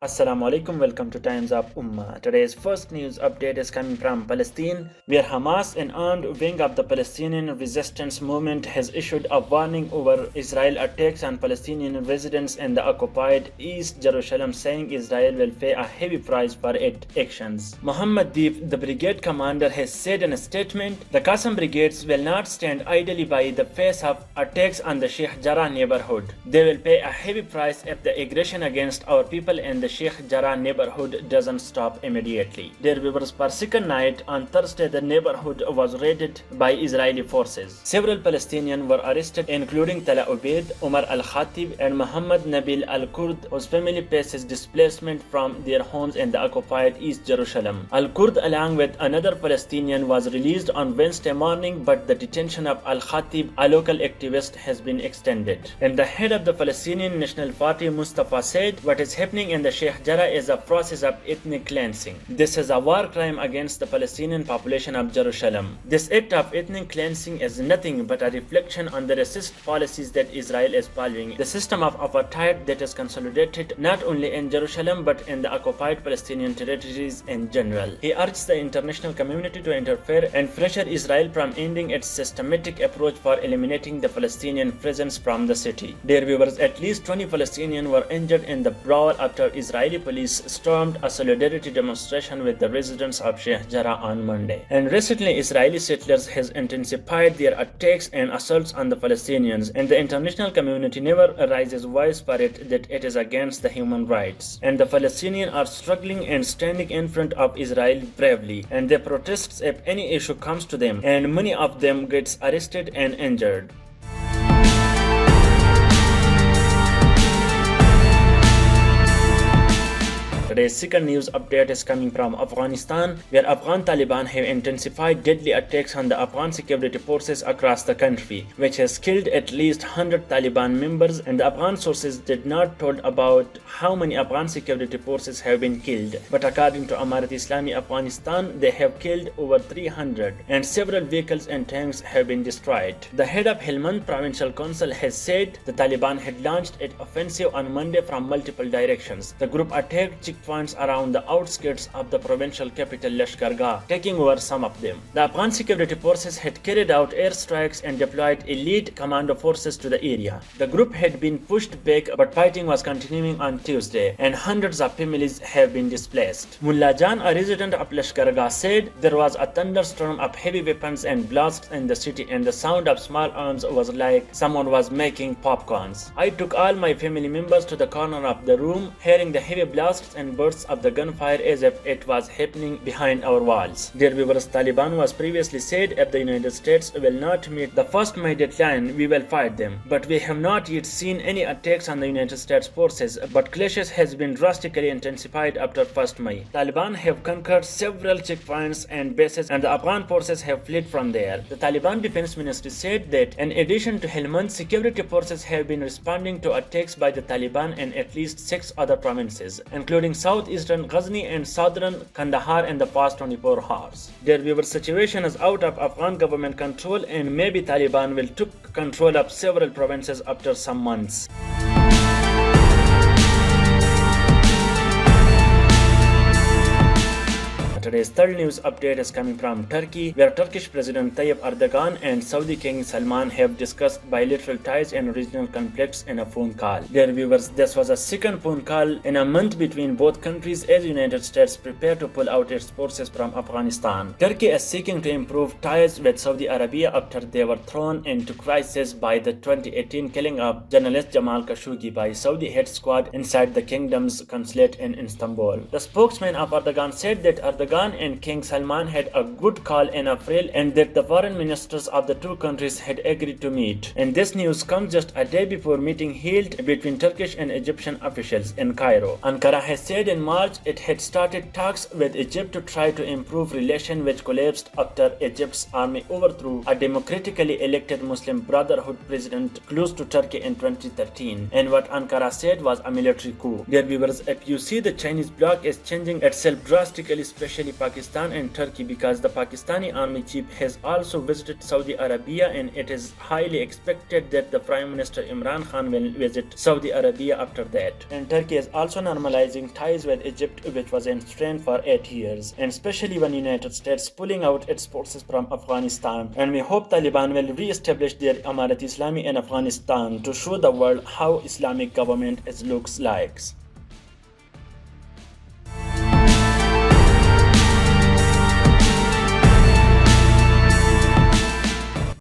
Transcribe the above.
Assalamu alaikum, welcome to Times of Ummah. Today's first news update is coming from Palestine, where Hamas, an armed wing of the Palestinian resistance movement, has issued a warning over Israel attacks on Palestinian residents in the occupied East Jerusalem, saying Israel will pay a heavy price for its actions. Muhammad Deif, the brigade commander, has said in a statement, the Qassam brigades will not stand idly by the face of attacks on the Sheikh Jarrah neighborhood. They will pay a heavy price if the aggression against our people in the Sheikh Jarrah neighborhood doesn't stop immediately. Dear viewers, per second night on Thursday, the neighborhood was raided by Israeli forces. Several Palestinians were arrested, including Tala Ubaid, Umar al-Khatib, and Muhammad Nabil al-Kurd, whose family faces displacement from their homes in the occupied East Jerusalem. Al-Kurd, along with another Palestinian, was released on Wednesday morning, but the detention of al-Khatib, a local activist, has been extended. And the head of the Palestinian National Party, Mustafa, said, what is happening in the Sheikh Jarrah is a process of ethnic cleansing. This is a war crime against the Palestinian population of Jerusalem. This act of ethnic cleansing is nothing but a reflection on the racist policies that Israel is following, the system of apartheid that is consolidated not only in Jerusalem but in the occupied Palestinian territories in general. He urged the international community to interfere and pressure Israel from ending its systematic approach for eliminating the Palestinian presence from the city. Dear viewers, at least 20 Palestinians were injured in the brawl after Israeli police stormed a solidarity demonstration with the residents of Sheikh Jarrah on Monday. And recently, Israeli settlers has intensified their attacks and assaults on the Palestinians, and the international community never raises voice for it that it is against the human rights. And the Palestinians are struggling and standing in front of Israel bravely, and they protest if any issue comes to them, and many of them gets arrested and injured. Today's second news update is coming from Afghanistan, where Afghan Taliban have intensified deadly attacks on the Afghan security forces across the country, which has killed at least 100 Taliban members, and the Afghan sources did not told about how many Afghan security forces have been killed. But according to Amarat Islami Afghanistan, they have killed over 300, and several vehicles and tanks have been destroyed. The head of Helmand Provincial Council has said the Taliban had launched its offensive on Monday from multiple directions. The group attacked checkpoints around the outskirts of the provincial capital Lashkargah, taking over some of them. The Afghan security forces had carried out airstrikes and deployed elite commando forces to the area. The group had been pushed back, but fighting was continuing on Tuesday, and hundreds of families have been displaced. Mullah Jan, a resident of Lashkargah, said there was a thunderstorm of heavy weapons and blasts in the city, and the sound of small arms was like someone was making popcorns. I took all my family members to the corner of the room, hearing the heavy blasts and bursts of the gunfire as if it was happening behind our walls. Dear viewers, Taliban was previously said if the United States will not meet the 1st May deadline, we will fight them. But we have not yet seen any attacks on the United States forces, but clashes has been drastically intensified after 1st May. Taliban have conquered several checkpoints and bases, and the Afghan forces have fled from there. The Taliban Defense Ministry said that in addition to Helmand, security forces have been responding to attacks by the Taliban in at least 6 other provinces, including southeastern Ghazni and southern Kandahar in the past 24 hours. Their viewer situation is out of Afghan government control, and maybe Taliban will take control of several provinces after some months. Today's third news update is coming from Turkey, where Turkish President Tayyip Erdogan and Saudi King Salman have discussed bilateral ties and regional conflicts in a phone call. Dear viewers, this was a second phone call in a month between both countries as the United States prepare to pull out its forces from Afghanistan. Turkey is seeking to improve ties with Saudi Arabia after they were thrown into crisis by the 2018 killing of journalist Jamal Khashoggi by Saudi hate squad inside the kingdom's consulate in Istanbul. The spokesman of Erdogan said that Erdogan and King Salman had a good call in April, and that the foreign ministers of the two countries had agreed to meet. And this news comes just a day before meeting held between Turkish and Egyptian officials in Cairo. Ankara has said in March it had started talks with Egypt to try to improve relations, which collapsed after Egypt's army overthrew a democratically elected Muslim Brotherhood president close to Turkey in 2013, and what Ankara said was a military coup. Dear viewers, if you see the Chinese bloc is changing itself drastically, especially especially Pakistan and Turkey, because the Pakistani army chief has also visited Saudi Arabia, and it is highly expected that the Prime Minister Imran Khan will visit Saudi Arabia after that. And Turkey is also normalizing ties with Egypt, which was strained for 8 years, and especially when United States pulling out its forces from Afghanistan. And we hope Taliban will re-establish their Amarat Islami in Afghanistan to show the world how Islamic government looks like.